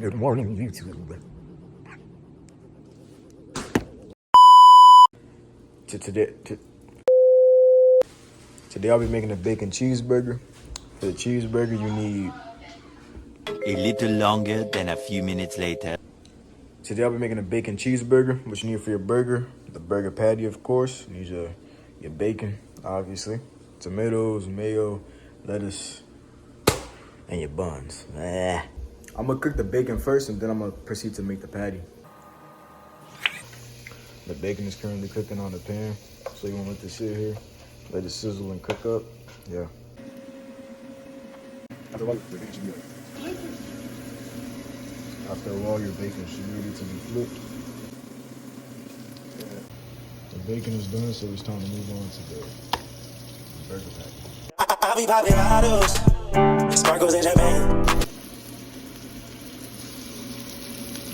Good morning, YouTube. Today I'll be making a bacon cheeseburger. For the cheeseburger, you need... A little longer than a few minutes later. Today I'll be making a bacon cheeseburger. What you need for your burger, the burger patty, of course. You need your bacon, obviously. Tomatoes, mayo, lettuce, and your buns. I'm gonna cook the bacon first, and then I'm gonna proceed to make the patty. The bacon is currently cooking on the pan, so you wanna let this sit here, let it sizzle and cook up. Yeah. After a while, your bacon should be ready to be flipped. The bacon is done, so it's time to move on to the burger patty. I'll be popping bottles, sparkles and champagne.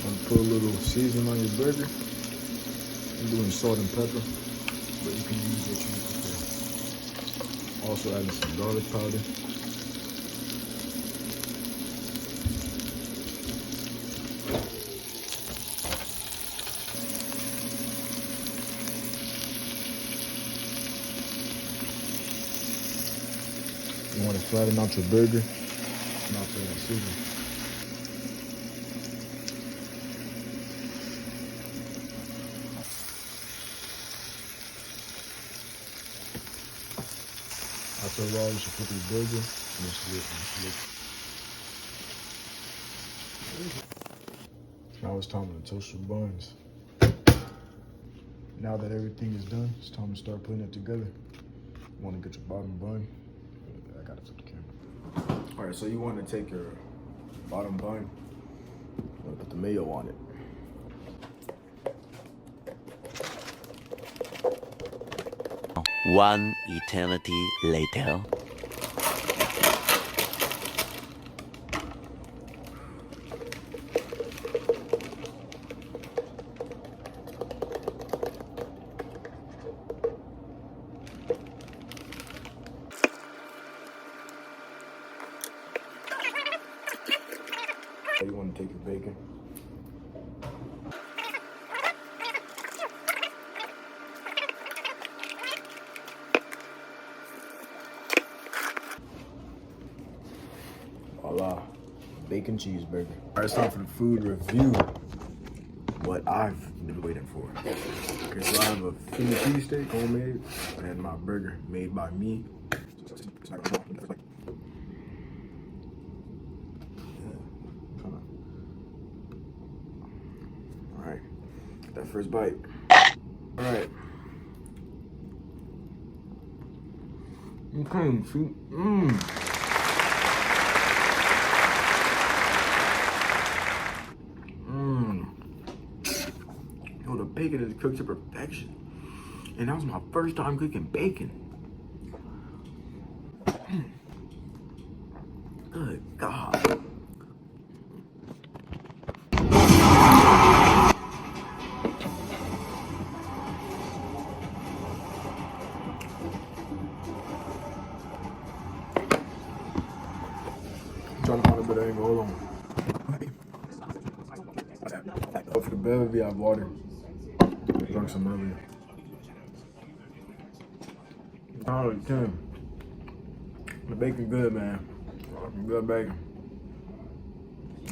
I'm gonna put a little seasoning on your burger. I'm doing salt and pepper, but you can use what you prefer. Also adding some garlic powder. You want to flatten out your burger, not for that seasoning. After a while, you should put your burger and it's lit. Now it's time to toast your buns. Now that everything is done, it's time to start putting it together. You want to get your bottom bun. I got it to the camera. All right, so you want to take your bottom bun, you want to put the mayo on it. One eternity later. You want to take your bacon. Voila, bacon cheeseburger. All right, it's time for the food review. What I've been waiting for. Okay, so I have a Philly cheesesteak, homemade, and my burger made by me. All right, that first bite. All right. Okay, shoot. Yo, the bacon is cooked to perfection. And that was my first time cooking bacon. Good God. I'm trying to find a better angle. Hold on. For the beverage, I have water. I drank some earlier. Out of 10. The bacon good, man. Good bacon.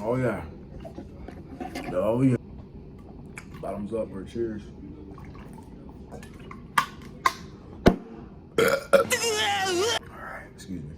Oh yeah. Oh yeah. Bottoms up or cheers. Alright, excuse me.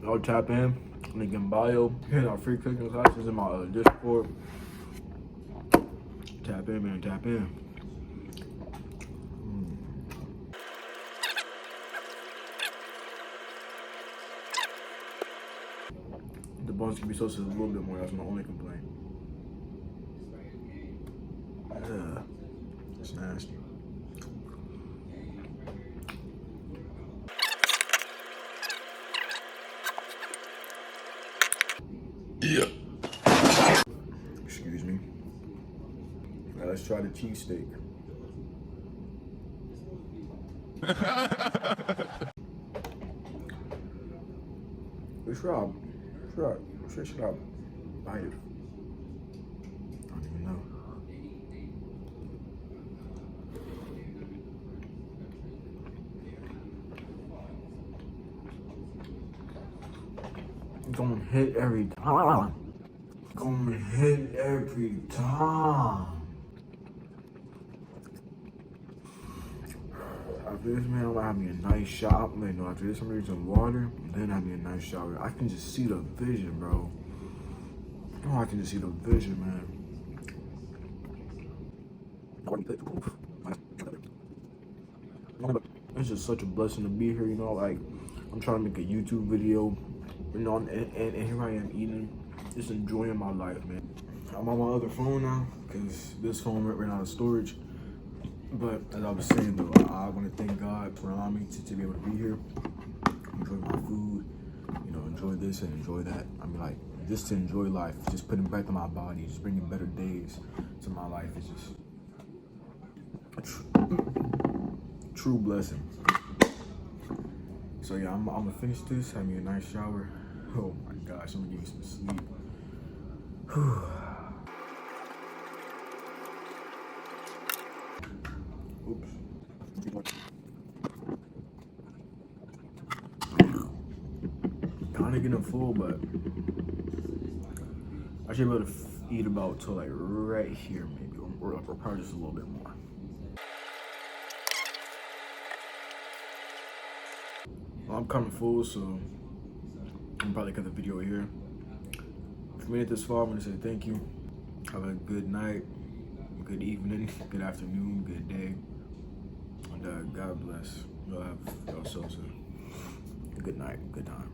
Y'all tap in, link in bio. Here's our free cooking classes in my Discord. Tap in, man, tap in. The buns can be toasted a little bit more, that's my only complaint. It's nasty. Excuse me. Now let's try the cheesesteak. Which Rob? Which should I bite it? I don't even know. Gonna hit every time. Gonna hit every time. After this, man, I'm gonna have me a nice shower. No, after this, I'm gonna drink some water, and then have me a nice shower. I can just see the vision, bro. Oh, I can just see the vision, man. It's just such a blessing to be here, you know, like, I'm trying to make a YouTube video, you know, and here I am eating, just enjoying my life, man. I'm on my other phone now, because this phone ran out of storage. But as I was saying though, I want to thank God for allowing me to be able to be here, enjoy my food, you know, enjoy this and enjoy that. I mean, like, just to enjoy life, just putting back to my body, just bringing better days to my life is just a true blessing. So yeah, I'm gonna finish this, have me a nice shower. Oh my gosh, I'm gonna give me some sleep. Oops. Kinda getting full, but I should be able to eat about till like right here, maybe, or probably just a little bit more. Well, I'm kinda full, so I'm probably cut the video here. If you made it this far, I'm gonna say thank you. Have a good night, good evening, good afternoon, good day. And God bless. Y'all have yourselves a good night, good time.